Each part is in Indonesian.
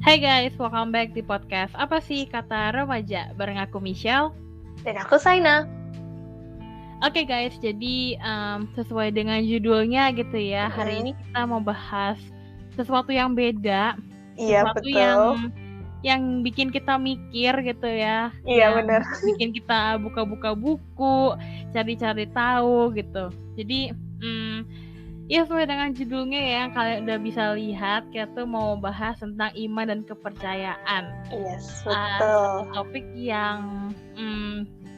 Hai guys, welcome back di podcast Apa sih Kata Remaja bareng aku Michelle. Dan aku Saina. Oke guys, jadi sesuai dengan judulnya gitu ya, hari ini kita mau bahas sesuatu yang beda, Iya, sesuatu betul. yang bikin kita mikir gitu ya. Iya, yang benar. bikin kita buka-buka buku, cari-cari tahu gitu. Jadi ya sesuai dengan judulnya ya, kalian udah bisa lihat kita tuh mau bahas tentang iman dan kepercayaan. Yes, Satu betul. topik yang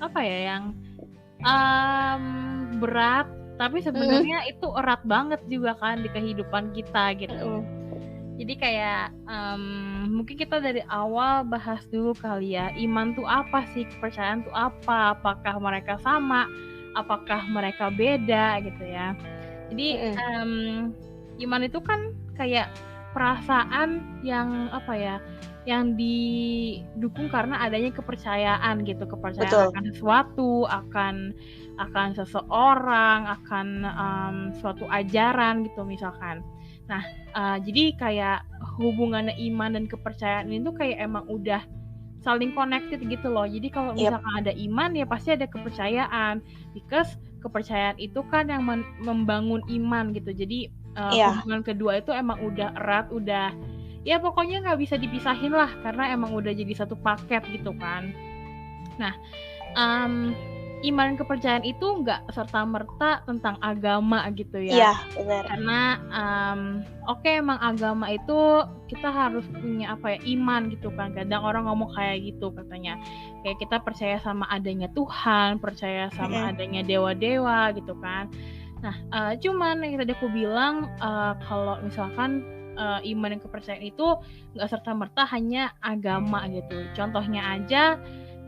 yang berat, tapi sebenarnya itu erat banget juga kan di kehidupan kita gitu. Jadi kayak mungkin kita dari awal bahas dulu kali ya, iman tuh apa sih, kepercayaan tuh apa, apakah mereka sama, apakah mereka beda gitu ya. Jadi iman itu kan kayak perasaan yang yang didukung karena adanya kepercayaan gitu, kepercayaan akan sesuatu, akan seseorang, akan suatu ajaran gitu misalkan. Nah, jadi kayak hubungannya iman dan kepercayaan itu kayak emang udah saling connected gitu loh. Jadi kalau misalkan ada iman ya pasti ada kepercayaan, because kepercayaan itu kan yang membangun iman gitu. Jadi hubungan kedua itu emang udah erat, udah ya pokoknya nggak bisa dipisahin lah, karena emang udah jadi satu paket gitu kan. Nah, iman dan kepercayaan itu nggak serta-merta tentang agama gitu ya. Iya, benar. Karena emang agama itu kita harus punya iman gitu kan. Kadang orang ngomong kayak gitu katanya. Kayak kita percaya sama adanya Tuhan, percaya sama adanya dewa-dewa gitu kan. Nah, cuman yang tadi aku bilang kalau misalkan iman dan kepercayaan itu nggak serta-merta hanya agama gitu. Contohnya aja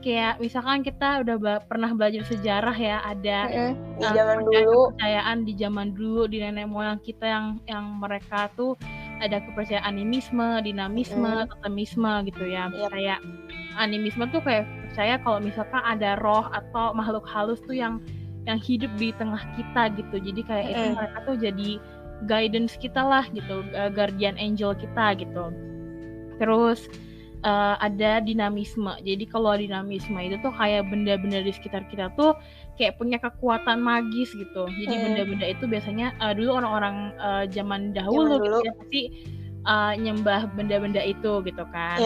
kayak misalkan kita udah pernah belajar sejarah ya, ada di zaman dulu, kepercayaan di zaman dulu, di nenek moyang kita yang mereka tuh ada kepercayaan animisme, dinamisme, totemisme gitu ya. Kayak animisme tuh kayak percaya kalau misalkan ada roh atau makhluk halus tuh yang hidup di tengah kita gitu. Jadi kayak itu mereka tuh jadi guidance kita lah gitu, guardian angel kita gitu. Terus ada dinamisme. Jadi kalau dinamisme itu tuh kayak benda-benda di sekitar kita tuh kayak punya kekuatan magis gitu. Jadi benda-benda itu biasanya dulu orang-orang zaman dahulu gitu ya pasti nyembah benda-benda itu gitu kan.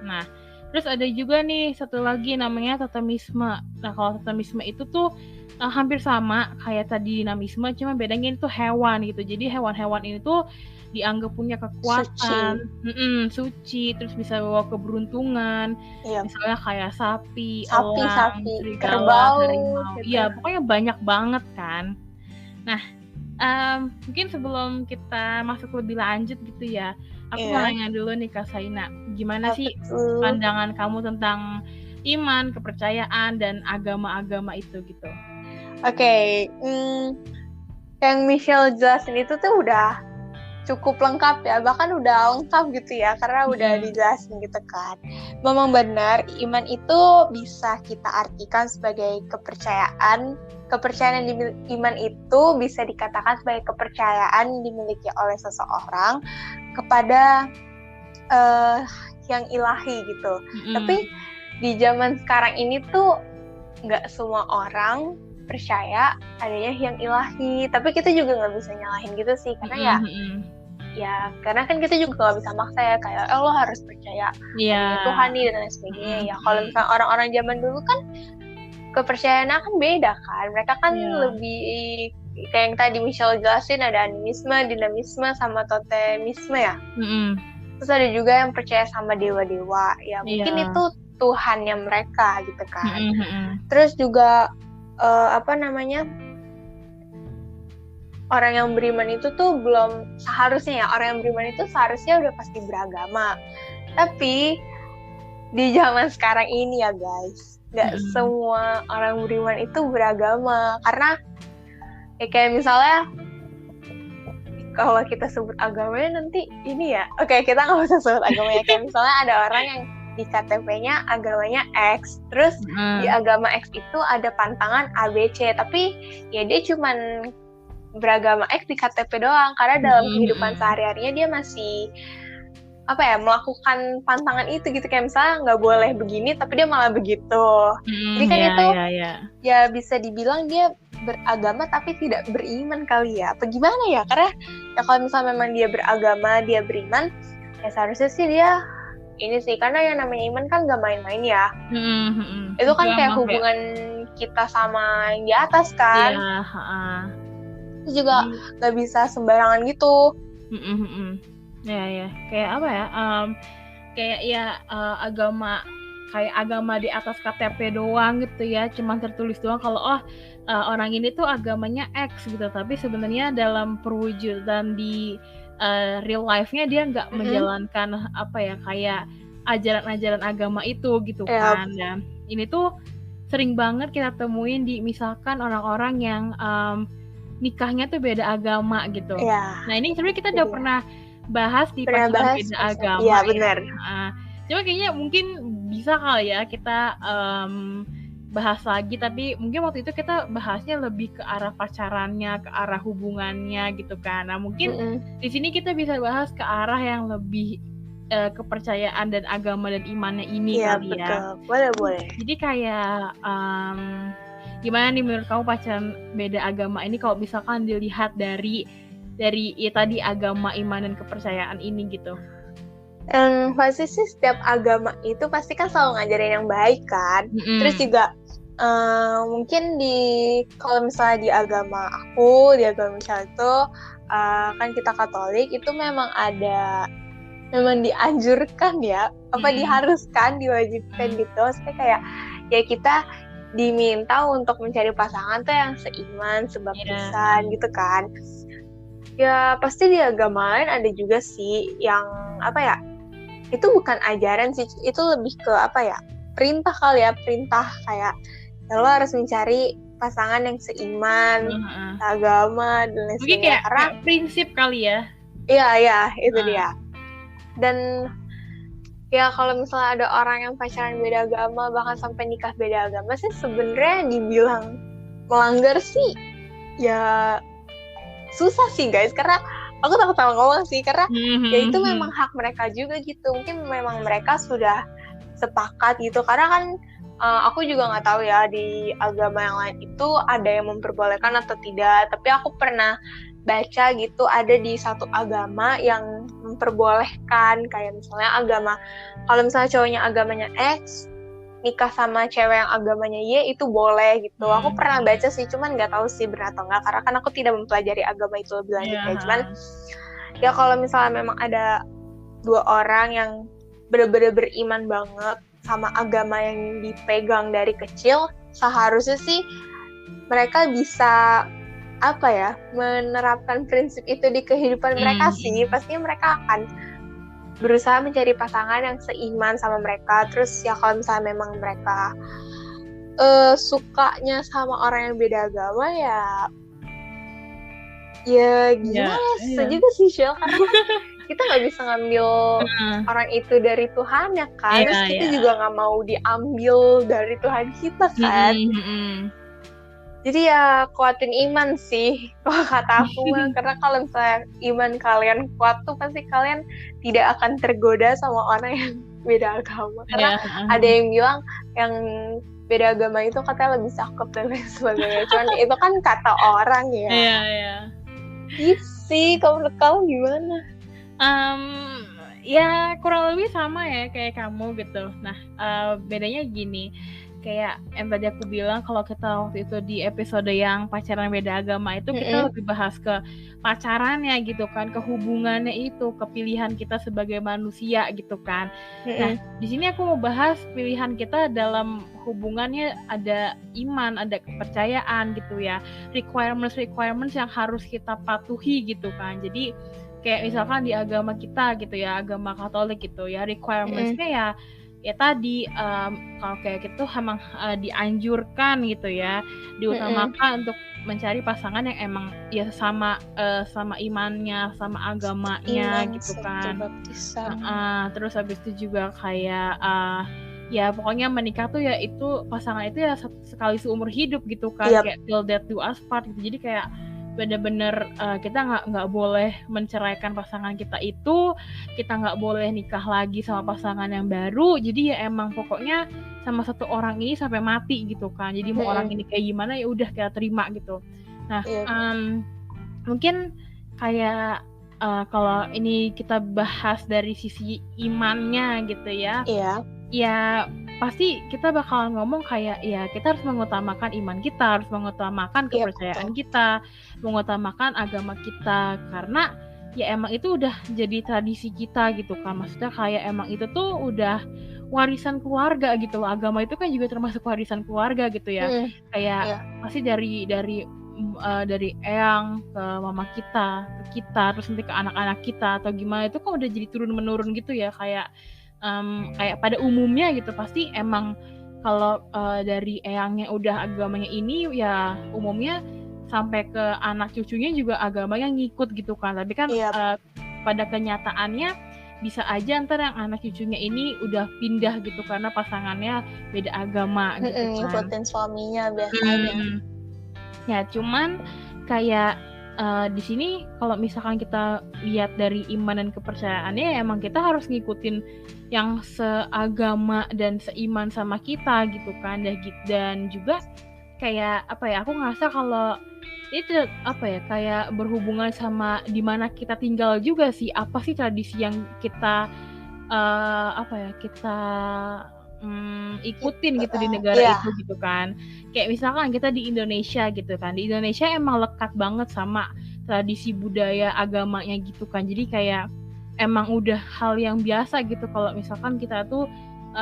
Nah, terus ada juga nih satu lagi namanya totemisme. Nah, kalau totemisme itu tuh hampir sama kayak tadi dinamisme, cuma bedanya itu hewan gitu. Jadi hewan-hewan ini tuh dianggap punya kekuatan suci, terus bisa bawa keberuntungan. Misalnya kayak sapi, elang, serigala, harimau. Iya, pokoknya banyak banget kan. Nah, mungkin sebelum kita masuk lebih lanjut gitu ya, aku mau nanya dulu nih Kak Saina, gimana sih pandangan kamu tentang iman, kepercayaan, dan agama-agama itu gitu? Oke, yang Michelle jelasin itu tuh udah cukup lengkap ya, bahkan udah lengkap gitu ya, karena udah dijelasin gitu kan. Memang benar, iman itu bisa kita artikan sebagai kepercayaan. Kepercayaan yang iman itu bisa dikatakan sebagai kepercayaan dimiliki oleh seseorang kepada yang ilahi gitu. Tapi di zaman sekarang ini tuh nggak semua orang percaya adanya yang ilahi, tapi kita juga nggak bisa nyalahin gitu sih, karena ya karena kan kita juga nggak bisa maksa ya, kayak lo harus percaya Tuhan nih dan lain sebagainya. Ya kalau misalnya orang-orang zaman dulu kan kepercayaannya kan beda kan, mereka kan lebih kayak yang tadi Michelle jelasin, ada animisme, dinamisme, sama totemisme ya. Terus ada juga yang percaya sama dewa-dewa ya, mungkin itu Tuhannya mereka gitu kan. Terus juga orang yang beriman itu tuh belum seharusnya ya, orang yang beriman itu seharusnya udah pasti beragama. Tapi di zaman sekarang ini ya guys, gak semua orang beriman itu beragama. Karena ya kayak misalnya kalau kita sebut agamanya nanti ini ya, oke, kita gak usah sebut agamanya. Kayak misalnya ada orang yang di KTP-nya agamanya X, terus di agama X itu ada pantangan ABC, tapi ya dia cuman beragama X di KTP doang, karena dalam kehidupan sehari-harinya dia masih melakukan pantangan itu gitu, kayak misalnya nggak boleh begini tapi dia malah begitu. Jadi kan itu ya bisa dibilang dia beragama tapi tidak beriman kali ya, apa gimana ya, karena ya kalau misalnya memang dia beragama, dia beriman, ya seharusnya sih dia ini sih, karena yang namanya iman kan gak main-main ya. Itu kan kayak hubungan kita sama yang di atas kan. Itu juga gak bisa sembarangan gitu. Ya kayak apa ya, kayak ya agama di atas KTP doang gitu ya, cuman tertulis doang kalau orang ini tuh agamanya X gitu, tapi sebenarnya dalam perwujudan di real life-nya dia nggak menjalankan apa ya, kayak ajaran-ajaran agama itu gitu kan. Dan ini tuh sering banget kita temuin di misalkan orang-orang yang nikahnya tuh beda agama gitu. Nah ini sebenarnya kita udah pernah bahas di pacaran beda agama. Iya benar. Cuma kayaknya mungkin bisa kali ya kita bahas lagi, tapi mungkin waktu itu kita bahasnya lebih ke arah pacarannya, ke arah hubungannya gitu kan. Nah mungkin di sini kita bisa bahas ke arah yang lebih kepercayaan dan agama dan imannya ini kali ya. Boleh. Jadi kayak gimana nih menurut kamu pacaran beda agama ini kalau misalkan dilihat dari ya tadi agama, iman dan kepercayaan ini gitu? Pasti sih setiap agama itu pasti kan selalu ngajarin yang baik kan. Terus juga mungkin kalau misalnya di agama aku, di agama Michelle itu kan kita Katolik, itu memang dianjurkan ya, diharuskan, diwajibkan gitu. Maksudnya kayak ya kita diminta untuk mencari pasangan tuh yang seiman, sebaptisan gitu kan. Ya pasti di agama lain ada juga sih yang itu bukan ajaran sih, itu lebih ke perintah kali ya, perintah kayak ya lo harus mencari pasangan yang seiman, agama dan lain sebagainya. Mungkin kayak prinsip kali ya. Iya itu dia. Dan ya kalau misalnya ada orang yang pacaran beda agama, bahkan sampai nikah beda agama sih, sebenarnya dibilang melanggar sih ya susah sih guys, karena aku takut salah ngomong sih, karena ya itu memang hak mereka juga gitu. Mungkin memang mereka sudah sepakat gitu, karena kan aku juga nggak tahu ya di agama yang lain itu ada yang memperbolehkan atau tidak, tapi aku pernah baca gitu ada di satu agama yang memperbolehkan, kayak misalnya kalau misalnya cowoknya agamanya X nikah sama cewek yang agamanya Y itu boleh gitu. Aku pernah baca sih, cuman nggak tahu sih benar atau nggak, karena kan aku tidak mempelajari agama itu lebih lanjut ya. Cuman ya kalau misalnya memang ada dua orang yang benar-benar beriman banget sama agama yang dipegang dari kecil, seharusnya sih mereka bisa menerapkan prinsip itu di kehidupan mereka sih. Pastinya mereka akan berusaha mencari pasangan yang seiman sama mereka. Terus ya kalau misalnya memang mereka sukanya sama orang yang beda agama, ya gimana susah juga sih Shell, karena kita nggak bisa ngambil orang itu dari Tuhan ya kan. Terus kita juga nggak mau diambil dari Tuhan kita kan. Jadi ya kuatin iman sih kalau kata aku mah, karena kalau misalnya iman kalian kuat tuh pasti kalian tidak akan tergoda sama orang yang beda agama. Karena ada yang bilang yang beda agama itu katanya lebih cakep dan lain sebagainya. Cuman itu kan kata orang ya. Gitu sih, kalau menurut kamu gimana? Ya kurang lebih sama ya kayak kamu gitu. Nah bedanya gini, kayak yang tadi aku bilang, kalau kita waktu itu di episode yang pacaran beda agama itu kita lebih bahas ke pacarannya gitu kan, ke hubungannya itu, ke pilihan kita sebagai manusia gitu kan. Nah di sini aku mau bahas pilihan kita dalam hubungannya, ada iman, ada kepercayaan gitu ya, requirements yang harus kita patuhi gitu kan. Jadi kayak misalkan di agama kita gitu ya, agama Katolik gitu ya, requirements-nya ya tadi kalau kayak gitu emang dianjurkan gitu ya, diutamakan untuk mencari pasangan yang emang ya sama imannya, sama agamanya gitu kan. Terus habis itu juga kayak ya pokoknya menikah tuh ya itu pasangan itu ya sekali seumur hidup gitu kan, kayak till death do us part gitu. Jadi kayak bener-bener kita nggak boleh menceraikan pasangan kita itu, kita nggak boleh nikah lagi sama pasangan yang baru. Jadi ya emang pokoknya sama satu orang ini sampai mati gitu kan. Jadi mau orang ini kayak gimana ya udah kita terima gitu. Nah mungkin kayak kalau ini kita bahas dari sisi imannya gitu ya. Ya pasti kita bakalan ngomong kayak ya kita harus mengutamakan iman kita, harus mengutamakan kepercayaan kita, mengutamakan agama kita, karena ya emang itu udah jadi tradisi kita gitu kan. Maksudnya kayak emang itu tuh udah warisan keluarga gitu loh. Agama itu kan juga termasuk warisan keluarga gitu ya. Kayak pasti dari eyang ke mama kita, ke kita, terus nanti ke anak-anak kita atau gimana, itu kan udah jadi turun menurun gitu ya. Kayak pada umumnya gitu pasti emang kalau dari eyangnya udah agamanya ini ya umumnya sampai ke anak cucunya juga agamanya ngikut gitu kan. Tapi kan pada kenyataannya bisa aja ntar yang anak cucunya ini udah pindah gitu karena pasangannya beda agama gitu kan. Ngikutin suaminya biasanya. Ya cuman kayak di sini kalau misalkan kita lihat dari iman dan kepercayaannya, emang kita harus ngikutin yang seagama dan seiman sama kita gitu kan. Dan juga kayak aku ngerasa kalau itu kayak berhubungan sama di mana kita tinggal juga sih. Apa sih tradisi yang kita kita ikutin gitu di negara itu gitu kan. Kayak misalkan kita di Indonesia gitu kan. Di Indonesia emang lekat banget sama tradisi budaya agamanya gitu kan. Jadi kayak emang udah hal yang biasa gitu kalau misalkan kita tuh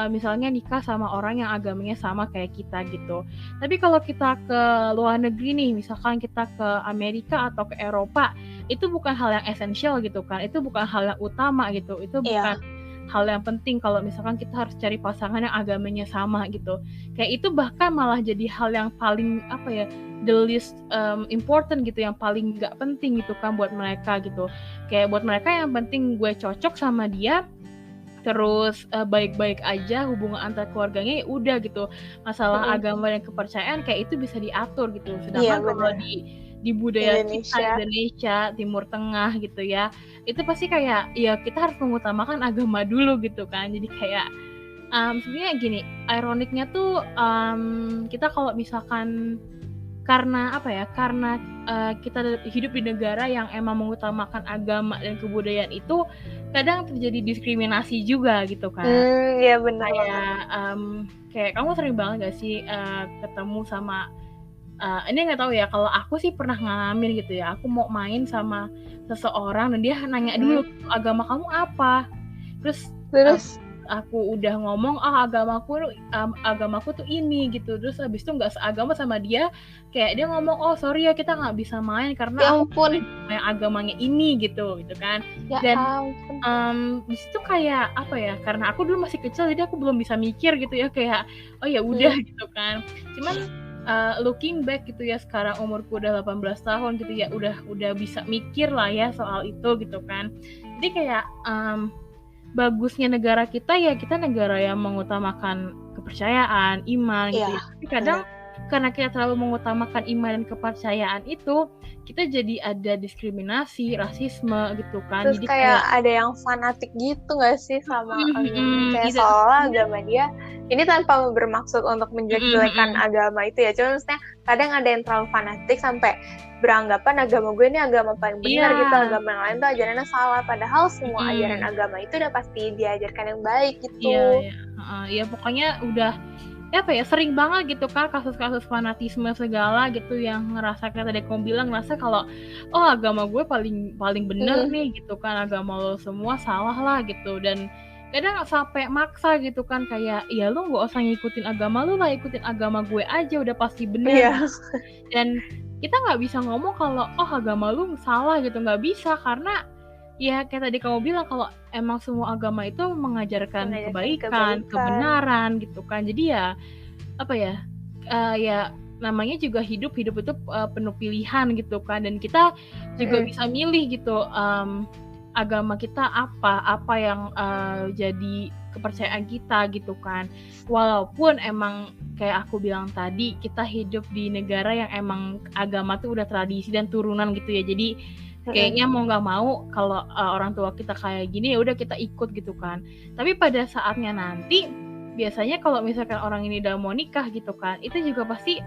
misalnya nikah sama orang yang agamanya sama kayak kita gitu. Tapi kalau kita ke luar negeri nih, misalkan kita ke Amerika atau ke Eropa, itu bukan hal yang esensial gitu kan. Itu bukan hal yang utama gitu. Itu bukan hal yang penting kalau misalkan kita harus cari pasangan yang agamanya sama gitu. Kayak itu bahkan malah jadi hal yang paling the least important gitu, yang paling nggak penting gitu kan buat mereka gitu. Kayak buat mereka yang penting gue cocok sama dia, terus baik-baik aja hubungan antar keluarganya, ya udah gitu. Masalah agama dan kepercayaan kayak itu bisa diatur gitu. Sedangkan kalau di budaya Indonesia, Timur Tengah gitu ya, itu pasti kayak ya kita harus mengutamakan agama dulu gitu kan. Jadi kayak sebenarnya gini, ironiknya tuh kita kalau misalkan karena kita hidup di negara yang emang mengutamakan agama dan kebudayaan itu, kadang terjadi diskriminasi juga gitu kan. Iya benar. Kayak kamu sering banget gak sih ketemu sama ini nggak tahu ya, kalau aku sih pernah ngalamin gitu ya. Aku mau main sama seseorang dan dia nanya dulu agama kamu apa. Terus aku udah ngomong agamaku tuh ini gitu. Terus habis itu nggak seagama sama dia, kayak dia ngomong sorry ya kita nggak bisa main karena aku yang agamanya ini gitu kan. Dan di situ kayak karena aku dulu masih kecil jadi aku belum bisa mikir gitu ya, kayak ya udah gitu kan. Cuman looking back gitu ya, sekarang umurku udah 18 tahun gitu ya, udah bisa mikir lah ya soal itu gitu kan. Jadi kayak bagusnya negara kita ya, kita negara yang mengutamakan kepercayaan, iman gitu ya. Tapi kadang karena kita terlalu mengutamakan iman dan kepercayaan itu, kita jadi ada diskriminasi, rasisme gitu kan. Terus jadi kayak ada yang fanatik gitu gak sih sama agama, kayak seolah agama dia ini tanpa bermaksud untuk menjelek-jelekan agama itu ya, cuma maksudnya kadang ada yang terlalu fanatik sampai beranggapan agama gue ini agama paling benar gitu, agama yang lain tuh ajarannya salah, padahal semua ajaran agama itu udah pasti diajarkan yang baik gitu. Iya pokoknya udah sering banget gitu kan kasus-kasus fanatisme segala gitu, yang ngerasa kayak tadi kamu bilang, ngerasa kalau agama gue paling bener nih gitu kan, agama lo semua salah lah gitu. Dan kadang sampai maksa gitu kan, kayak ya lu nggak usah ngikutin agama lu lah, ikutin agama gue aja udah pasti bener. Dan kita nggak bisa ngomong kalau agama lu salah gitu, nggak bisa, karena ya kayak tadi kamu bilang kalau emang semua agama itu mengajarkan kebaikan, kebenaran gitu kan. Jadi ya ya namanya juga hidup itu penuh pilihan gitu kan, dan kita juga bisa milih gitu agama kita apa yang jadi kepercayaan kita gitu kan. Walaupun emang kayak aku bilang tadi, kita hidup di negara yang emang agama tuh udah tradisi dan turunan gitu ya. Jadi kayaknya mau nggak mau kalau orang tua kita kayak gini ya udah kita ikut gitu kan. Tapi pada saatnya nanti biasanya kalau misalkan orang ini udah mau nikah gitu kan, itu juga pasti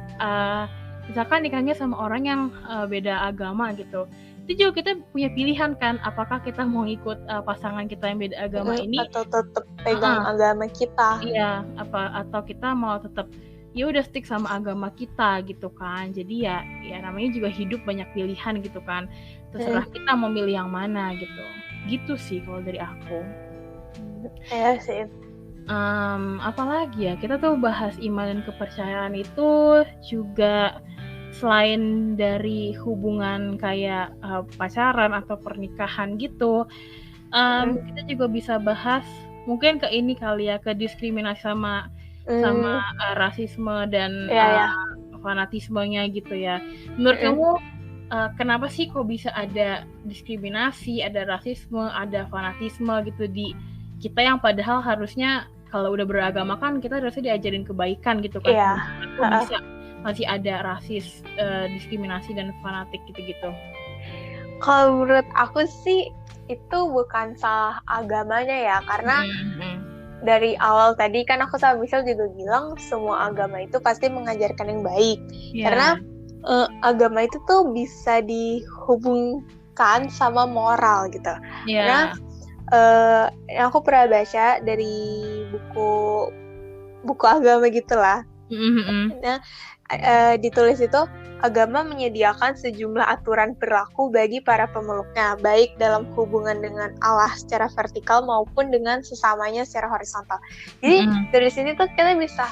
misalkan nikahnya sama orang yang beda agama gitu, itu juga kita punya pilihan kan, apakah kita mau ikut pasangan kita yang beda agama ini atau tetap pegang agama kita. Iya, atau kita mau tetap ya udah stick sama agama kita gitu kan. Jadi ya namanya juga hidup banyak pilihan gitu kan, terserah kita mau milih yang mana gitu sih kalau dari aku. Iya sih. Apalagi ya, kita tuh bahas iman dan kepercayaan itu juga selain dari hubungan kayak pacaran atau pernikahan gitu, kita juga bisa bahas mungkin ke ini kali ya, ke diskriminasi sama rasisme dan fanatismenya gitu ya. Menurut kamu kenapa sih kok bisa ada diskriminasi, ada rasisme, ada fanatisme gitu di kita yang padahal harusnya kalau udah beragama kan kita harusnya diajarin kebaikan gitu kan. Kok bisa masih ada rasis, diskriminasi dan fanatik gitu-gitu? Kalau menurut aku sih itu bukan salah agamanya ya, karena dari awal tadi kan aku sama Michelle juga bilang semua agama itu pasti mengajarkan yang baik. Karena agama itu tuh bisa dihubungkan sama moral gitu. Karena aku pernah baca dari buku agama gitulah. Nah, ditulis itu agama menyediakan sejumlah aturan perilaku bagi para pemeluknya, baik dalam hubungan dengan Allah secara vertikal maupun dengan sesamanya secara horizontal. Jadi dari sini tuh kita bisa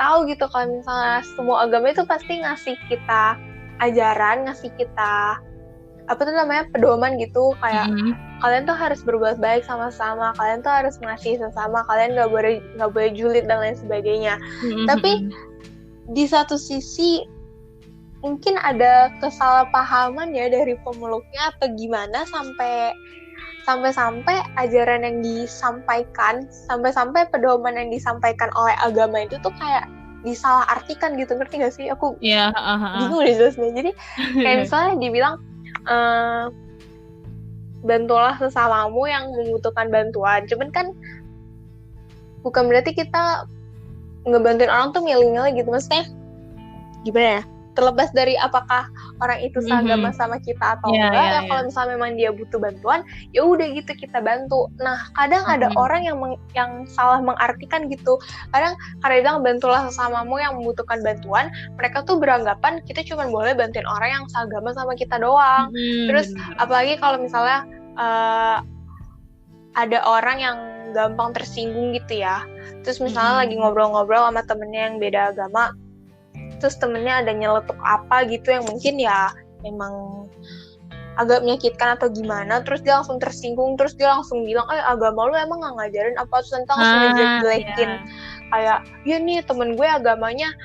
tahu gitu kalau misalnya semua agama itu pasti ngasih kita ajaran, ngasih kita pedoman gitu, kayak kalian tuh harus berbuat baik sama-sama, kalian tuh harus mengasihi sesama, kalian nggak boleh julid dan lain sebagainya. Tapi di satu sisi mungkin ada kesalahpahaman ya dari pemeluknya atau gimana sampai ajaran yang disampaikan, sampai pedoman yang disampaikan oleh agama itu tuh kayak disalahartikan gitu, ngerti gak sih? Aku bingung deh jelasnya. Jadi kayak misalnya dibilang bantulah sesamamu yang membutuhkan bantuan. Cuman kan bukan berarti kita ngebantuin orang tuh milih-milih gitu. Maksudnya gimana ya? Terlepas dari apakah orang itu seagama sama kita atau enggak, kalau misalnya memang dia butuh bantuan, ya udah gitu kita bantu. Nah, kadang ada orang yang salah mengartikan gitu. Kadang karena bilang bantulah sesamamu yang membutuhkan bantuan, mereka tuh beranggapan kita cuma boleh bantuin orang yang seagama sama kita doang. Terus apalagi kalau misalnya ada orang yang gampang tersinggung gitu ya. Terus misalnya lagi ngobrol-ngobrol sama temennya yang beda agama, terus temennya ada nyeletuk apa gitu yang mungkin ya memang agak menyakitkan atau gimana, terus dia langsung tersinggung, terus dia langsung bilang agama lu emang gak ngajarin apa, terus nanti langsung ngejelekin kayak ya nih temen gue agamanya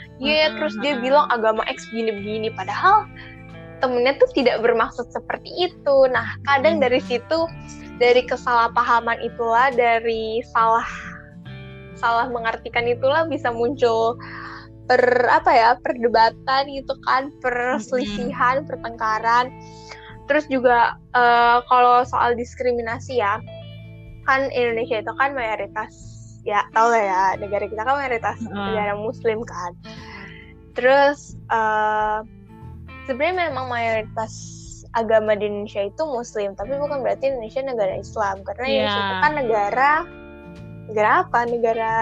terus dia bilang agama X begini-begini, padahal temennya tuh tidak bermaksud seperti itu. Nah kadang dari situ, dari kesalahpahaman itulah, dari salah mengartikan itulah bisa muncul perdebatan gitu kan, perselisihan, pertengkaran. Terus juga kalau soal diskriminasi ya, kan Indonesia itu kan mayoritas, ya tau lah ya, negara kita kan mayoritas negara muslim kan. Terus sebenarnya memang mayoritas agama di Indonesia itu muslim, tapi bukan berarti Indonesia negara Islam, karena Indonesia itu kan negara apa? Negara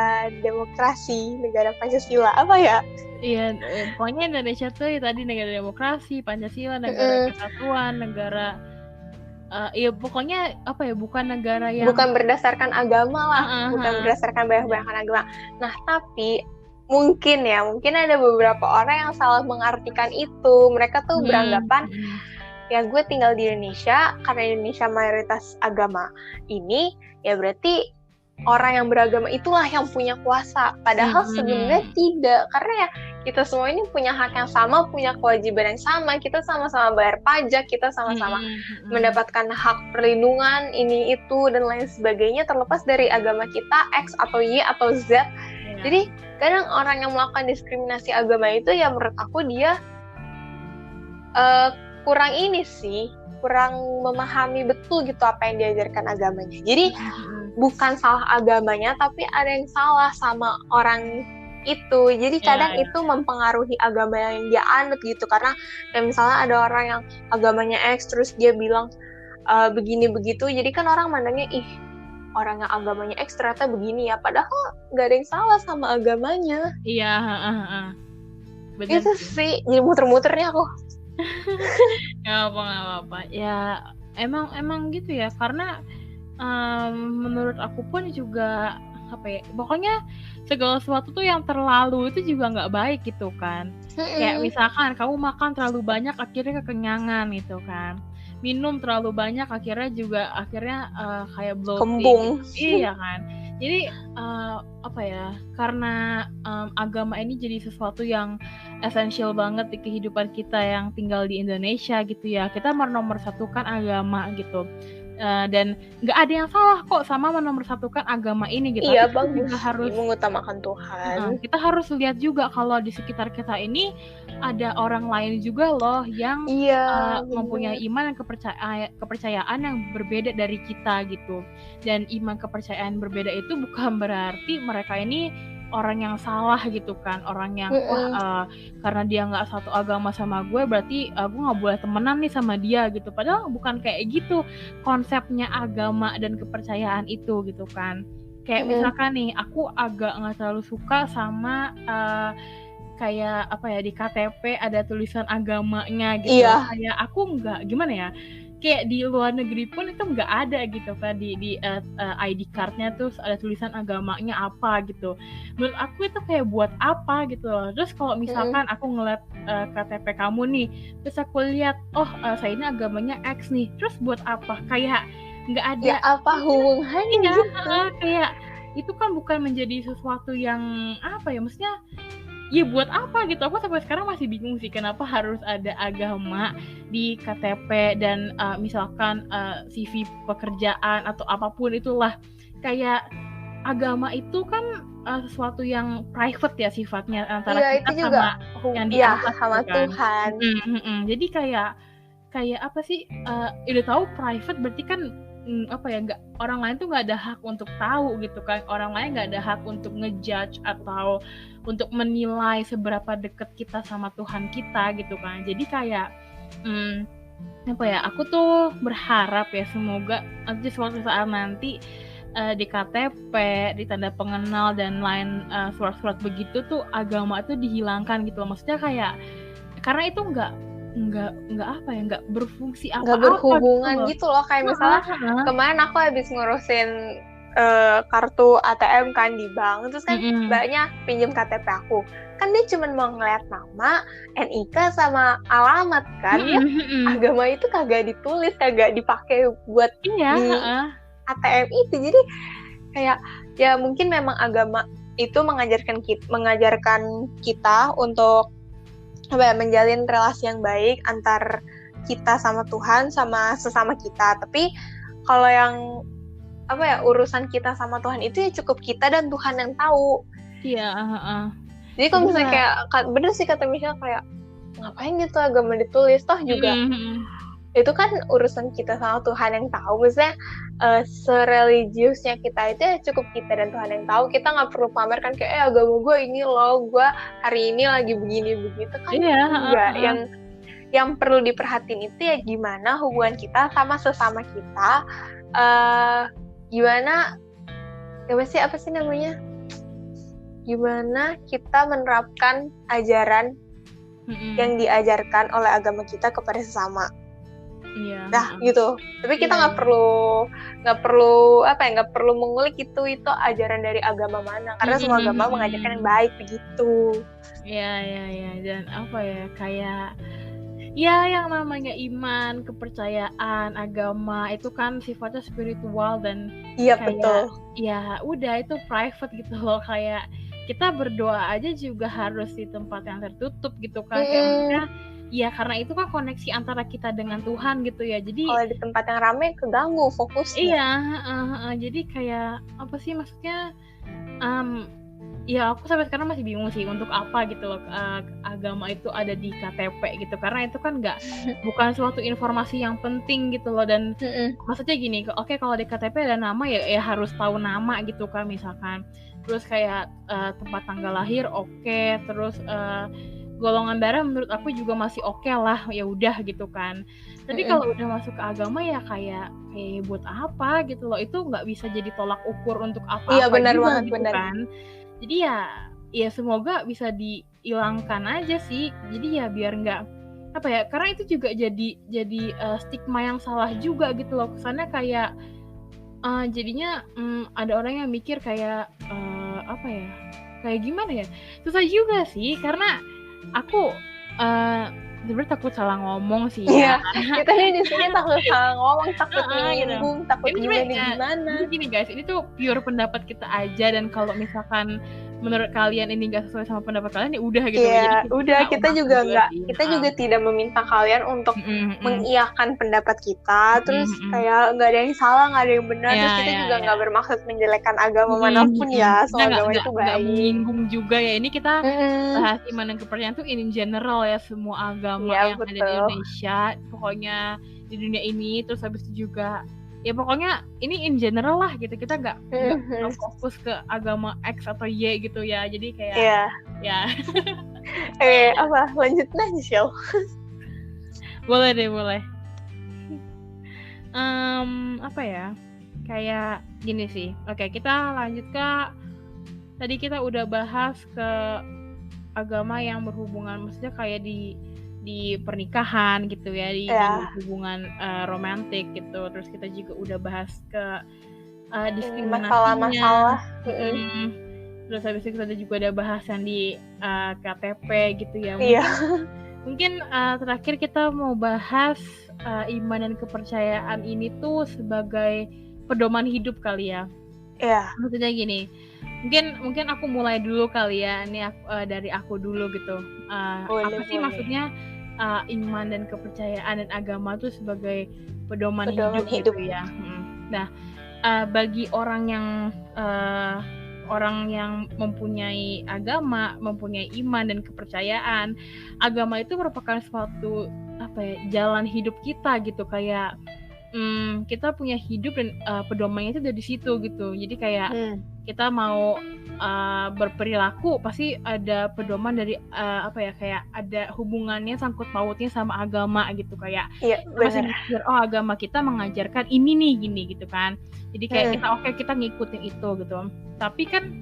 demokrasi, negara Pancasila, apa ya? Iya, pokoknya Indonesia tuh ya tadi negara demokrasi, Pancasila, negara kesatuan, negara ya pokoknya apa ya, bukan negara yang bukan berdasarkan agama lah, bukan berdasarkan banyak-banyakan agama. Nah, tapi mungkin ada beberapa orang yang salah mengartikan itu. Mereka tuh beranggapan ya gue tinggal di Indonesia, karena Indonesia mayoritas agama ini, ya berarti orang yang beragama itulah yang punya kuasa. Padahal sebenarnya tidak, karena ya kita semua ini punya hak yang sama, punya kewajiban yang sama, kita sama-sama bayar pajak, kita sama-sama mendapatkan hak perlindungan ini itu dan lain sebagainya, terlepas dari agama kita X atau Y atau Z. Jadi kadang orang yang melakukan diskriminasi agama itu ya menurut aku dia kurang ini sih, kurang memahami betul gitu apa yang diajarkan agamanya. Jadi bukan salah agamanya, tapi ada yang salah sama orang itu. Jadi kadang itu mempengaruhi agama yang dia anut gitu. Karena kayak misalnya ada orang yang agamanya X terus dia bilang begini begitu, jadi kan orang mandangnya orang yang agamanya X ternyata begini ya, padahal nggak ada yang salah sama agamanya. Iya, bener. Itu sih jadi muter-muternya aku. Gak apa-apa. Ya emang gitu ya, karena menurut aku pun juga apa ya, pokoknya segala sesuatu tuh yang terlalu itu juga nggak baik gitu kan. Kayak misalkan kamu makan terlalu banyak akhirnya kekenyangan gitu kan, minum terlalu banyak akhirnya kayak bloating kembung gitu. Iya kan. Jadi apa ya, karena agama ini jadi sesuatu yang esensial banget di kehidupan kita yang tinggal di Indonesia gitu ya, kita menomorsatukan agama gitu. Dan nggak ada yang salah kok sama menomorsatukan agama ini gitu. Iya, tapi bagus, juga harus mengutamakan Tuhan. Kita harus lihat juga kalau di sekitar kita ini ada orang lain juga loh yang mempunyai iman dan kepercayaan yang berbeda dari kita gitu. Dan iman kepercayaan berbeda itu bukan berarti mereka ini orang yang salah gitu kan, orang yang karena dia nggak satu agama sama gue berarti gue nggak boleh temenan nih sama dia gitu. Padahal bukan kayak gitu konsepnya agama dan kepercayaan itu gitu kan. Kayak misalkan nih, aku agak nggak terlalu suka sama kayak apa ya, di KTP ada tulisan agamanya gitu. Kayak aku nggak, gimana ya, kayak di luar negeri pun itu nggak ada gitu kan, di ID card-nya tuh ada tulisan agamanya apa gitu. Menurut aku itu kayak buat apa gitu loh. Terus kalau misalkan aku ngeliat KTP kamu nih, terus aku lihat saya ini agamanya X nih, terus buat apa? Kayak nggak ada ya, apa hubungannya gitu. Kayak itu kan bukan menjadi sesuatu yang apa ya, maksudnya ya buat apa gitu. Aku sampai sekarang masih bingung sih kenapa harus ada agama di KTP dan misalkan CV pekerjaan atau apapun itulah. Kayak agama itu kan sesuatu yang private ya sifatnya antara kita sama yang di atas sama kan? Tuhan. Jadi kayak apa sih, udah tahu private berarti kan apa ya, nggak, orang lain tuh nggak ada hak untuk tahu gitu kan, orang lain nggak ada hak untuk ngejudge atau untuk menilai seberapa deket kita sama Tuhan kita gitu kan. Jadi kayak apa ya, aku tuh berharap ya semoga nanti suatu saat nanti di KTP, di tanda pengenal dan lain surat-surat begitu tuh agama itu dihilangkan gitu loh. Maksudnya kayak karena itu nggak apa ya, nggak berfungsi apa-apa, nggak berhubungan gitu loh. Kayak misalnya kemarin aku habis ngurusin kartu ATM kan di bank, terus kan mbaknya pinjam KTP aku, kan dia cuma mau ngeliat nama, NIK sama alamat kan, ya agama itu kagak ditulis, kagak dipakai buat di ATM itu. Jadi kayak ya mungkin memang agama itu mengajarkan kita untuk menjalin relasi yang baik antar kita sama Tuhan sama sesama kita. Tapi kalau yang urusan kita sama Tuhan itu ya cukup kita dan Tuhan yang tahu. Iya. Jadi kalau misalnya kayak bener sih kata Michelle, kayak ngapain gitu agama ditulis, toh juga itu kan urusan kita sama Tuhan yang tahu. Maksudnya sereligiusnya kita itu ya cukup kita dan Tuhan yang tahu. Kita nggak perlu pamerkan kayak agama gue ini loh, gue hari ini lagi begini begitu kan. Enggak. Yang perlu diperhatiin itu ya gimana hubungan kita sama sesama kita, gimana apa sih namanya, gimana kita menerapkan ajaran yang diajarkan oleh agama kita kepada sesama. Gitu. Tapi kita nggak perlu mengulik itu ajaran dari agama mana, karena semua agama mengajarkan yang baik begitu. Iya. Dan apa ya, kayak ya yang namanya iman, kepercayaan, agama itu kan sifatnya spiritual dan kayak, betul. Ya udah itu private gitu loh. Kayak kita berdoa aja juga harus di tempat yang tertutup gitu kan. Kayak maksudnya ya karena itu kan koneksi antara kita dengan Tuhan gitu ya. Jadi kalau di tempat yang rame keganggu fokusnya. Iya, jadi kayak apa sih maksudnya? Ya aku sampai sekarang masih bingung sih untuk apa gitu loh agama itu ada di KTP gitu, karena itu kan bukan suatu informasi yang penting gitu loh. Dan maksudnya gini, oke, kalau di KTP ada nama ya harus tahu nama gitu kan misalkan. Terus kayak tempat tanggal lahir oke, terus golongan darah menurut aku juga masih oke lah, ya udah gitu kan. Tapi kalau udah masuk ke agama ya kayak buat apa gitu loh, itu nggak bisa jadi tolak ukur untuk apa-apa. Iya benar juga banget, gitu benar. kan. Jadi ya semoga bisa dihilangkan aja sih. Jadi ya biar nggak apa ya, karena itu juga jadi stigma yang salah juga gitu loh. Kesannya kayak jadinya ada orang yang mikir kayak apa ya, kayak gimana ya, susah juga sih, karena aku sebenarnya takut salah ngomong sih ya. Kita ini di sini takut salah ngomong, takut menyinggung, takut gimana. Gini guys, ini tuh pure pendapat kita aja, dan kalau misalkan menurut kalian ini nggak sesuai sama pendapat kalian ya udah gitu. Iya, udah kita juga nggak, kita juga tidak meminta kalian untuk mengiyakan pendapat kita, terus kayak nggak ada yang salah, nggak ada yang benar, terus kita juga nggak bermaksud menjelekkan agama manapun ya, soal agama itu baik. Nggak menyinggung juga ya, ini kita bahas iman dan kepercayaan tuh in general ya, semua agama yang ada di Indonesia, pokoknya di dunia ini. Terus habis itu juga ya pokoknya ini in general lah gitu, kita nggak fokus ke agama X atau Y gitu ya. Jadi kayak ya apa lanjutnya Michelle? Boleh deh, boleh. Apa ya, kayak gini sih. Oke, kita lanjut ke tadi kita udah bahas ke agama yang berhubungan, maksudnya kayak di pernikahan gitu ya, di hubungan romantik gitu. Terus kita juga udah bahas ke diskriminasinya, masalah-masalah. Terus habis itu kita juga ada bahas yang di KTP gitu ya. Mungkin terakhir kita mau bahas iman dan kepercayaan ini tuh sebagai pedoman hidup kali ya. Maksudnya gini, mungkin aku mulai dulu kali ya. Ini dari aku dulu gitu. Apa sih maksudnya iman dan kepercayaan dan agama tuh sebagai pedoman hidup gitu ya. Nah, bagi orang yang mempunyai agama, mempunyai iman dan kepercayaan, agama itu merupakan suatu jalan hidup kita gitu. Kayak kita punya hidup dan pedomannya itu dari situ gitu. Jadi kayak kita mau berperilaku pasti ada pedoman dari kayak ada hubungannya, sangkut pautnya sama agama gitu. Kayak masih mikir agama kita mengajarkan ini nih gini gitu kan. Jadi kayak kita ngikutin itu gitu. Tapi kan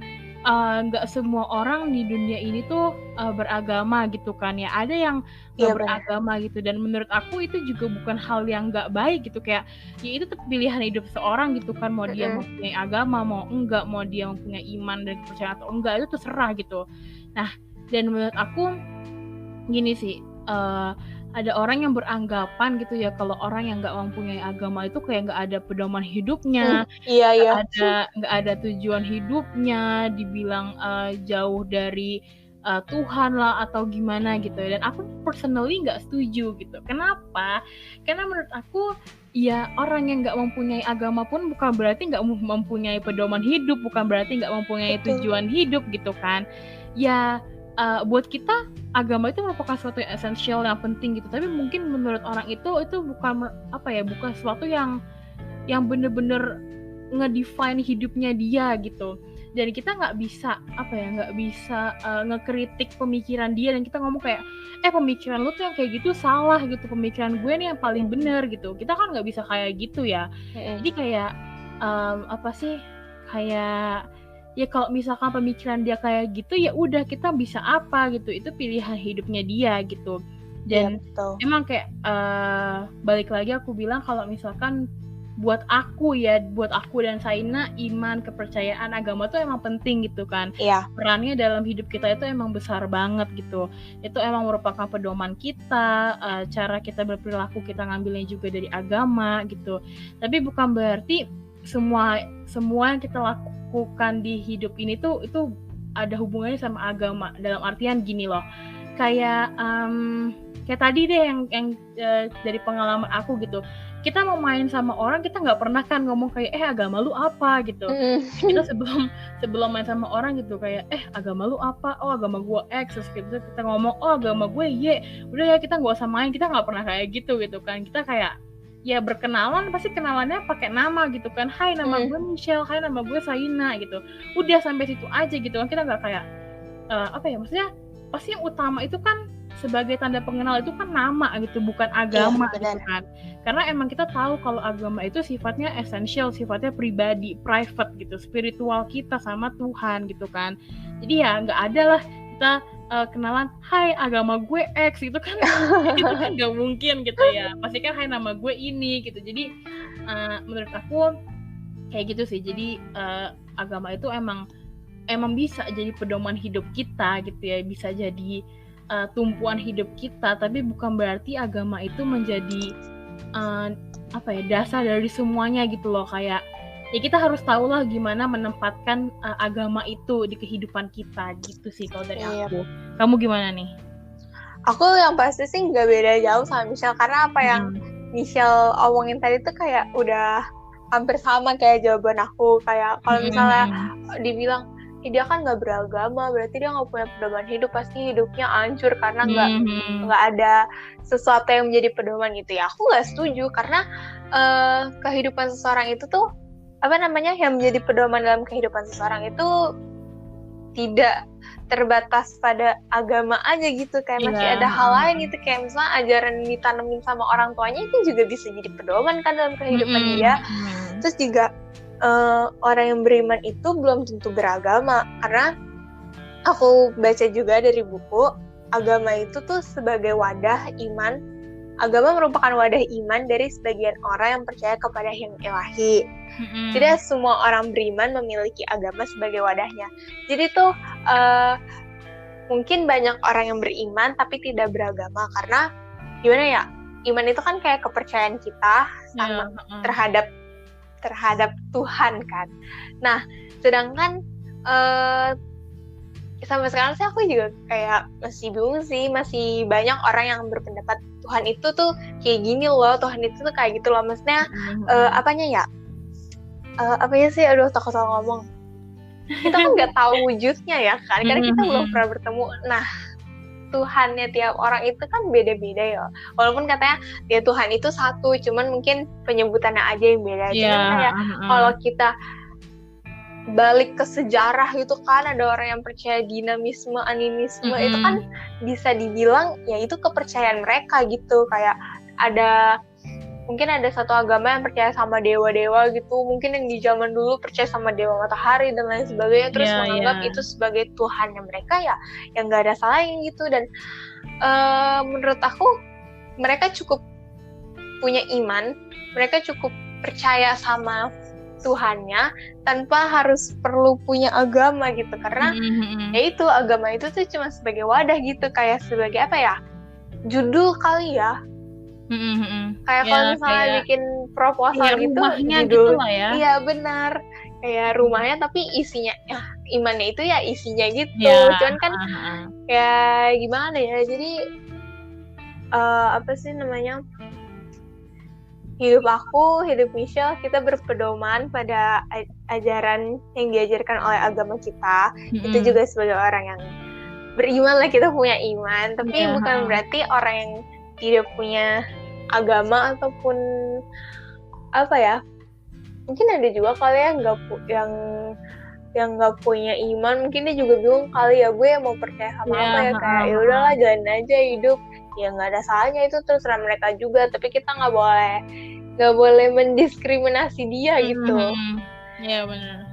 nggak semua orang di dunia ini tuh beragama gitu kan ya. Ada yang nggak beragama gitu, dan menurut aku itu juga bukan hal yang nggak baik gitu. Kayak ya itu pilihan hidup seorang gitu kan, mau dia mempunyai agama mau enggak, mau dia mempunyai iman dan kepercayaan atau enggak, itu terserah gitu. Nah, dan menurut aku gini sih, ada orang yang beranggapan gitu ya, kalau orang yang nggak mempunyai agama itu kayak nggak ada pedoman hidupnya, nggak ada tujuan hidupnya, dibilang jauh dari Tuhan lah atau gimana gitu. Dan aku personally nggak setuju gitu. Kenapa? Karena menurut aku ya orang yang nggak mempunyai agama pun bukan berarti nggak mempunyai pedoman hidup, bukan berarti nggak mempunyai tujuan hidup gitu kan. Ya buat kita agama itu merupakan sesuatu yang esensial, yang penting gitu. Tapi mungkin menurut orang itu bukan bukan sesuatu yang bener-bener ngedefine hidupnya dia gitu. Dan kita nggak bisa ngekritik pemikiran dia, dan kita ngomong kayak pemikiran lu tuh yang kayak gitu salah gitu, pemikiran gue nih yang paling bener gitu. Kita kan nggak bisa kayak gitu ya. Jadi kayak kayak ya kalau misalkan pemikiran dia kayak gitu ya udah, kita bisa apa gitu, itu pilihan hidupnya dia gitu. Dan emang kayak balik lagi aku bilang, kalau misalkan buat aku dan Saina, iman, kepercayaan, agama tuh emang penting gitu kan. Perannya dalam hidup kita itu emang besar banget gitu. Itu emang merupakan pedoman kita, cara kita berperilaku kita ngambilnya juga dari agama gitu. Tapi bukan berarti semua yang kita lakukan di hidup ini tuh itu ada hubungannya sama agama. Dalam artian gini loh, kayak tadi deh yang dari pengalaman aku gitu. Kita mau main sama orang, kita nggak pernah kan ngomong kayak agama lu apa gitu. Kita sebelum main sama orang gitu kayak agama lu apa? Oh, agama gue X. Terus kita ngomong agama gue Y. Udah ya, kita nggak usah main. Kita nggak pernah kayak gitu kan. Kita kayak ya berkenalan, pasti kenalannya pakai nama gitu kan. Hai, nama gue Michelle. Hai, nama gue Saina gitu. Udah sampai situ aja gitu kan. Kita nggak kayak maksudnya pasti yang utama itu kan sebagai tanda pengenal itu kan nama gitu, bukan agama gitu kan. Karena emang kita tahu kalau agama itu sifatnya esensial, sifatnya pribadi, private gitu, spiritual kita sama Tuhan gitu kan. Jadi ya nggak ada lah kita kenalan, hai agama gue X gitu kan. Itu kan nggak mungkin gitu ya. Pasti kan hai nama gue ini gitu. Jadi menurut aku kayak gitu sih. Jadi agama itu emang bisa jadi pedoman hidup kita gitu ya, bisa jadi tumpuan hidup kita, tapi bukan berarti agama itu menjadi dasar dari semuanya gitu loh. Kayak ya kita harus tahu lah gimana menempatkan agama itu di kehidupan kita gitu sih kalau dari aku. Kamu gimana nih? Aku yang pasti sih nggak beda jauh sama Michelle, karena apa yang Michelle omongin tadi tuh kayak udah hampir sama kayak jawaban aku. Kayak kalau misalnya dibilang dia kan nggak beragama, berarti dia nggak punya pedoman hidup, pasti hidupnya hancur karena nggak ada sesuatu yang menjadi pedoman gitu ya. Aku nggak setuju, karena kehidupan seseorang itu tuh yang menjadi pedoman dalam kehidupan seseorang itu tidak terbatas pada agama aja gitu, kayak masih ada hal lain gitu, kayak misalnya ajaran yang ditanemin sama orang tuanya itu juga bisa jadi pedoman kan dalam kehidupan dia. Terus juga orang yang beriman itu belum tentu beragama, karena aku baca juga dari buku, agama itu tuh sebagai wadah iman. Agama merupakan wadah iman dari sebagian orang yang percaya kepada yang ilahi. Tidak semua orang beriman memiliki agama sebagai wadahnya. Jadi tuh mungkin banyak orang yang beriman tapi tidak beragama, karena gimana ya, iman itu kan kayak kepercayaan kita sama terhadap Tuhan kan. Nah, sedangkan sampai sekarang sih aku juga kayak masih bingung sih, masih banyak orang yang berpendapat Tuhan itu tuh kayak gini loh, Tuhan itu tuh kayak gitu loh. Maksudnya apanya sih, aduh takut salah ngomong. Kita kan nggak tahu wujudnya ya kan, karena kita belum pernah bertemu. Nah, Tuhannya tiap orang itu kan beda-beda ya. Walaupun katanya ya Tuhan itu satu, cuman mungkin penyebutannya aja yang beda. Cuman kayak kalau kita balik ke sejarah gitu kan, ada orang yang percaya dinamisme, animisme, itu kan bisa dibilang ya itu kepercayaan mereka gitu. Kayak mungkin ada satu agama yang percaya sama dewa-dewa gitu, mungkin yang di zaman dulu percaya sama dewa matahari dan lain sebagainya, terus menganggap itu sebagai Tuhannya mereka, ya yang nggak ada salahnya gitu. Dan menurut aku mereka cukup punya iman, mereka cukup percaya sama Tuhannya tanpa harus perlu punya agama gitu, karena ya itu agama itu tuh cuma sebagai wadah gitu, kayak sebagai judul kali ya. Kayak kalau misalnya bikin proposal gitu, rumahnya judul, gitu lah ya. Iya benar, kayak rumahnya tapi isinya imannya itu ya isinya gitu. Cuman kan ya gimana ya, jadi hidup Michelle, kita berpedoman pada ajaran yang diajarkan oleh agama kita. Itu juga sebagai orang yang beriman lah, kita punya iman, tapi bukan berarti orang yang tidak punya agama ataupun mungkin ada juga kali yang nggak punya iman, mungkin dia juga bingung kali ya, gue mau percaya sama kayak ya udahlah jalan aja hidup, ya nggak ada salahnya, itu terserah mereka juga, tapi kita nggak boleh mendiskriminasi dia gitu. Iya benar.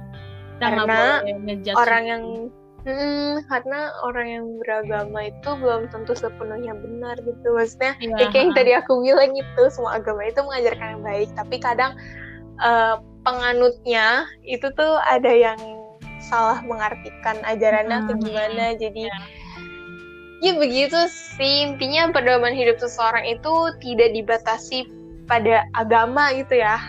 Karena orang yang beragama itu belum tentu sepenuhnya benar gitu. Maksudnya kayak yang tadi aku bilang itu, semua agama itu mengajarkan yang baik, tapi kadang penganutnya itu tuh ada yang salah mengartikan ajarannya atau gimana. Jadi ya begitu sih, intinya pedoman hidup seseorang itu tidak dibatasi pada agama gitu ya.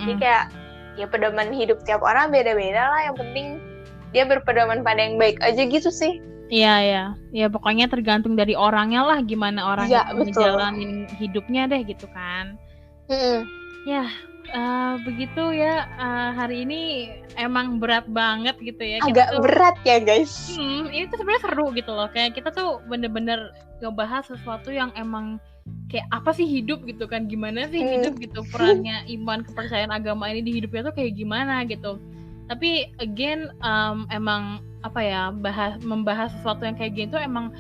Jadi kayak ya pedoman hidup tiap orang beda-beda lah, yang penting dia berpedoman pada yang baik aja gitu sih. Iya, pokoknya tergantung dari orangnya lah, gimana orangnya ngejalanin hidupnya deh gitu kan. Ya, begitu ya, hari ini emang berat banget gitu ya. Agak berat ya guys. Ini tuh sebenarnya seru gitu loh, kayak kita tuh bener-bener ngebahas sesuatu yang emang kayak apa sih hidup gitu kan, gimana sih hidup gitu, perannya iman, kepercayaan agama ini di hidupnya tuh kayak gimana gitu. Tapi again, emang apa ya, membahas sesuatu yang kayak gitu emang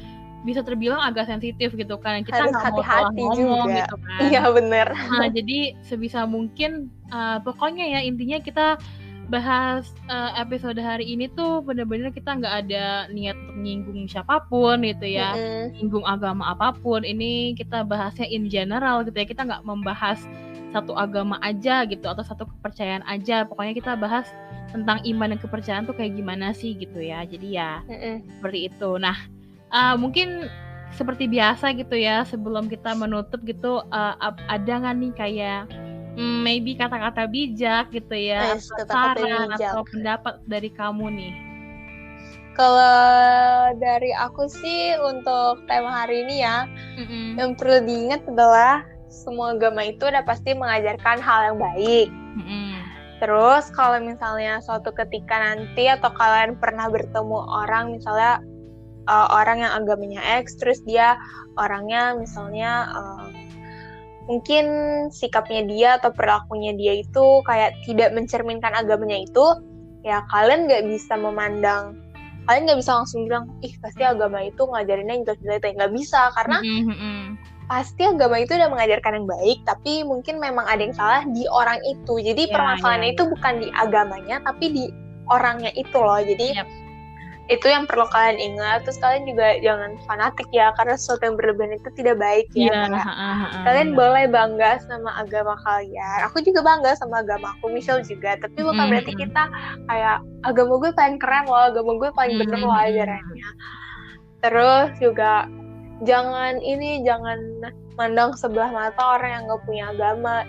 bisa terbilang agak sensitif gitu kan, kita nggak mau salah ngomong juga gitu kan. Iya bener. Nah jadi sebisa mungkin pokoknya ya intinya kita bahas episode hari ini tuh bener-bener kita nggak ada niat untuk nyinggung siapapun gitu ya, nyinggung agama apapun. Ini kita bahasnya in general gitu ya, kita nggak membahas satu agama aja gitu atau satu kepercayaan aja, pokoknya kita bahas tentang iman dan kepercayaan tuh kayak gimana sih gitu ya. Jadi ya seperti itu. Nah mungkin seperti biasa gitu ya, sebelum kita menutup gitu, ada nggak nih kayak maybe kata-kata bijak gitu ya, atau saran atau pendapat dari kamu nih? Kalau dari aku sih untuk tema hari ini ya, yang perlu diingat adalah semua agama itu udah pasti mengajarkan hal yang baik. Terus kalau misalnya suatu ketika nanti atau kalian pernah bertemu orang, misalnya orang yang agamanya X, terus dia orangnya misalnya mungkin sikapnya dia atau perilakunya dia itu kayak tidak mencerminkan agamanya itu, ya kalian nggak bisa langsung bilang, ih pasti agama itu ngajarinnya jelek-jelek, nggak bisa, karena pasti agama itu udah mengajarkan yang baik, tapi mungkin memang ada yang salah di orang itu. Jadi permasalahannya itu bukan di agamanya, tapi di orangnya itu loh. Jadi itu yang perlu kalian ingat. Terus kalian juga jangan fanatik ya, karena sesuatu yang berlebihan itu tidak baik ya. Kalian boleh bangga sama agama kalian. Aku juga bangga sama agama aku, Michelle juga. Tapi bukan berarti kita kayak agama gue paling keren loh, agama gue paling bener loh ajarannya. Terus juga jangan mandang sebelah mata orang yang gak punya agama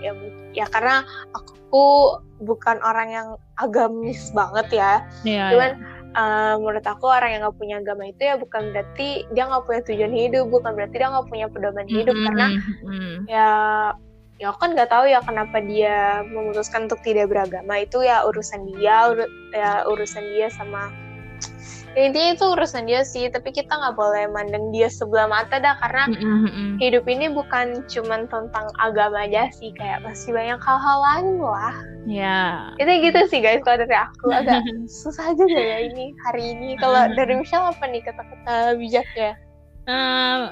ya karena aku bukan orang yang agamis banget ya. Cuman menurut aku orang yang gak punya agama itu ya bukan berarti dia gak punya tujuan hidup, bukan berarti dia gak punya pedoman hidup, karena ya aku kan gak tahu ya kenapa dia memutuskan untuk tidak beragama. Itu ya urusan dia sama intinya itu urusan dia sih, tapi kita nggak boleh mandang dia sebelah mata dah, karena hidup ini bukan cuman tentang agama aja sih, kayak masih banyak hal-hal lain lah. Itu gitu sih guys, kalau dari aku agak susah juga ya ini hari ini. Kalau dari Michelle apa nih kata-kata bijaknya?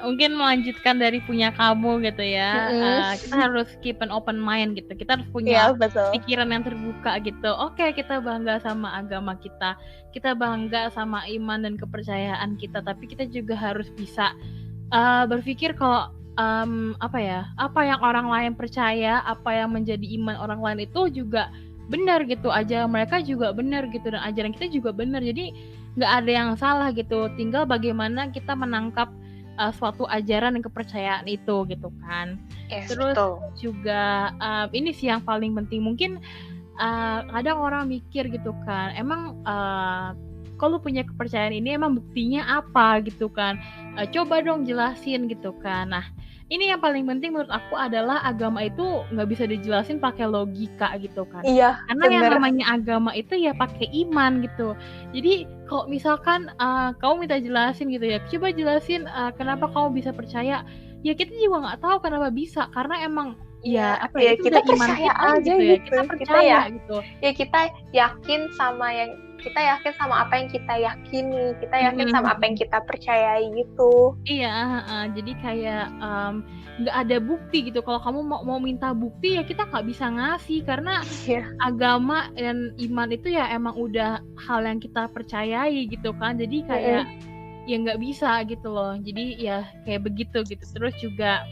Mungkin melanjutkan dari punya kamu gitu ya. Kita harus keep an open mind gitu. Kita harus punya pikiran yang terbuka gitu. Oke, kita bangga sama agama kita. Kita bangga sama iman dan kepercayaan kita. Tapi kita juga harus bisa berpikir kalau apa yang orang lain percaya, apa yang menjadi iman orang lain itu juga benar gitu. Ajaran mereka juga benar gitu, dan ajaran kita juga benar. Jadi nggak ada yang salah gitu. Tinggal bagaimana kita menangkap suatu ajaran dan kepercayaan itu gitu kan. Terus juga ini sih yang paling penting, mungkin kadang orang mikir gitu kan, emang kalau punya kepercayaan ini emang buktinya apa gitu kan, coba dong jelasin gitu kan. Nah ini yang paling penting menurut aku adalah agama itu nggak bisa dijelasin pakai logika gitu kan. Karena yang namanya agama itu ya pakai iman gitu. Jadi kalau misalkan kamu minta jelasin gitu ya, coba jelasin kenapa kamu bisa percaya. Ya kita juga nggak tahu kenapa bisa, karena emang itu kita udah iman kita aja gitu ya. Kita percaya gitu. Ya kita yakin sama apa yang kita yakini, kita yakin sama apa yang kita percayai gitu. Jadi kayak nggak ada bukti gitu. Kalau kamu mau minta bukti ya kita nggak bisa ngasih, karena agama dan iman itu ya emang udah hal yang kita percayai gitu kan. Jadi kayak ya nggak bisa gitu loh. Jadi ya kayak begitu gitu. Terus juga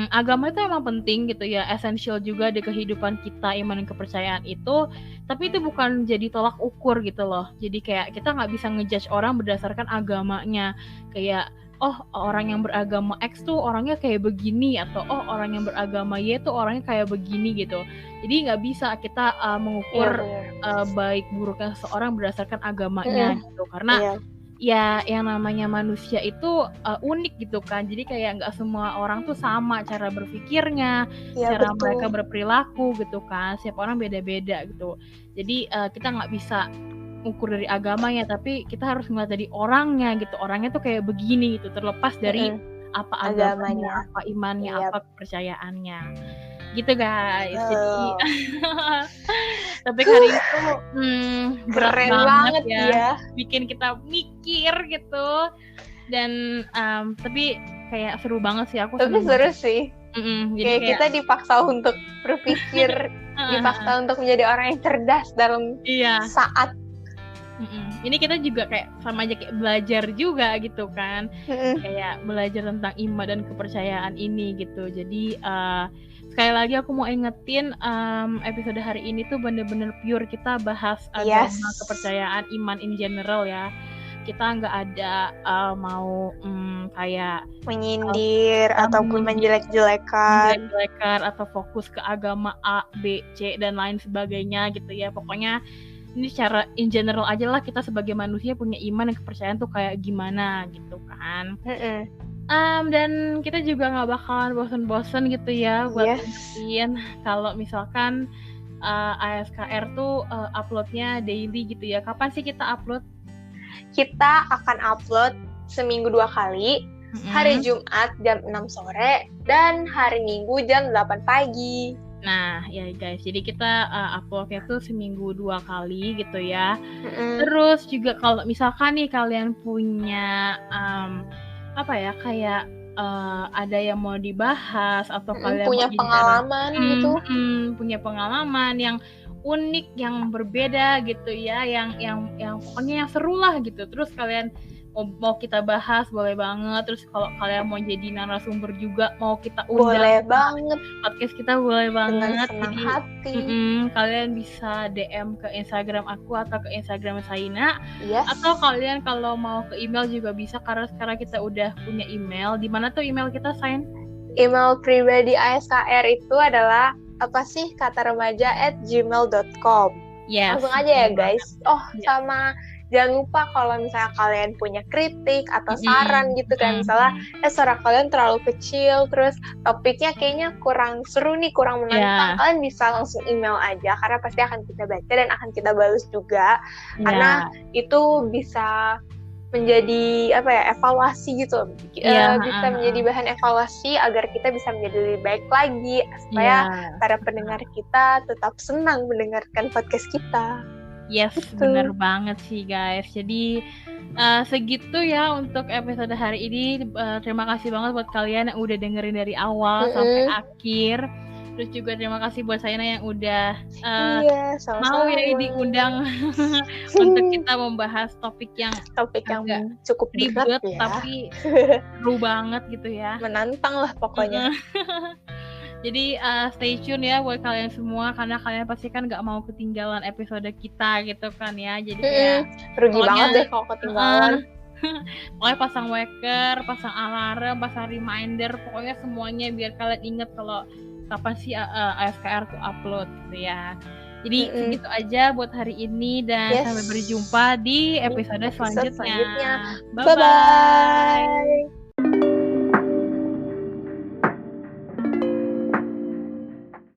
agama itu emang penting gitu ya, esensial juga di kehidupan kita, iman dan kepercayaan itu, tapi itu bukan jadi tolak ukur gitu loh. Jadi kayak kita nggak bisa ngejudge orang berdasarkan agamanya, kayak oh orang yang beragama X tuh orangnya kayak begini, atau oh orang yang beragama Y tuh orangnya kayak begini gitu. Jadi nggak bisa kita mengukur baik buruknya seseorang berdasarkan agamanya gitu, karena ya yang namanya manusia itu unik gitu kan. Jadi kayak nggak semua orang tuh sama cara berpikirnya, cara mereka berperilaku gitu kan. Setiap orang beda-beda gitu. Jadi kita nggak bisa ukur dari agamanya, tapi kita harus ngeliat dari orangnya gitu. Orangnya tuh kayak begini gitu, terlepas dari apa agamanya, apa imannya, apa kepercayaannya. Gitu guys. Jadi topik hari itu berat banget ya, bikin kita mikir gitu. Dan tapi kayak seru banget sih, aku tapi seru sih. Jadi kayak kita dipaksa untuk berpikir, dipaksa untuk menjadi orang yang cerdas dalam saat. Ini kita juga kayak sama aja kayak belajar juga gitu kan, kayak belajar tentang iman dan kepercayaan ini gitu. Jadi sekali lagi aku mau ingetin, episode hari ini tuh bener-bener pure kita bahas agama, kepercayaan, iman in general ya. Kita nggak ada mau kayak menyindir ataupun menjelek-jelekan atau fokus ke agama A, B, C dan lain sebagainya gitu ya. Pokoknya ini secara in general aja lah, kita sebagai manusia punya iman dan kepercayaan tuh kayak gimana gitu kan. Dan kita juga nggak bakalan bosen-bosen gitu ya buat ngertiin kalau misalkan ASKR tuh uploadnya daily gitu ya. Kapan sih kita upload? Kita akan upload seminggu 2 kali, hari Jumat jam 6 sore dan hari Minggu jam 8 pagi. Nah ya guys, jadi kita uploadnya tuh seminggu 2 kali gitu ya. Terus juga kalau misalkan nih kalian punya apa ya, kayak ada yang mau dibahas atau kalian punya pengalaman gitu, punya pengalaman yang unik, yang berbeda gitu ya, yang pokoknya yang seru lah gitu. Terus kalian mau kita bahas, boleh banget. Terus kalau kalian mau jadi narasumber juga, mau kita undang, boleh banget. Podcast kita boleh banget. Dengan senang hati. Kalian bisa DM ke Instagram aku atau ke Instagram Saina. Atau kalian kalau mau ke email juga bisa, karena sekarang kita udah punya email. Di mana tuh email kita, Sain? Email pribadi ASKR itu adalah apasihkataremaja@gmail.com. Langsung aja ya guys. Sama jangan lupa kalau misalnya kalian punya kritik atau saran gitu kan, misalnya suara kalian terlalu kecil, terus topiknya kayaknya kurang seru nih, kurang menantang, kalian bisa langsung email aja, karena pasti akan kita baca dan akan kita balas juga, karena itu bisa menjadi evaluasi gitu, bisa menjadi bahan evaluasi agar kita bisa menjadi lebih baik lagi, supaya para pendengar kita tetap senang mendengarkan podcast kita. Yes, bener banget sih guys. Jadi segitu ya untuk episode hari ini. Terima kasih banget buat kalian yang udah dengerin dari awal sampai akhir. Terus juga terima kasih buat Saina yang udah mau ya diundang untuk kita membahas topik yang cukup ribet ya, tapi seru banget gitu ya. Menantang lah pokoknya. Jadi stay tune ya buat kalian semua, karena kalian pasti kan gak mau ketinggalan episode kita gitu kan ya. Jadi kayak rugi banget deh kalau ketinggalan. Pokoknya pasang waker, pasang alarm, pasang reminder, pokoknya semuanya biar kalian inget kalau kapan sih ASKR tuh upload gitu ya. Jadi segitu aja buat hari ini, dan sampai berjumpa di episode selanjutnya. Bye-bye.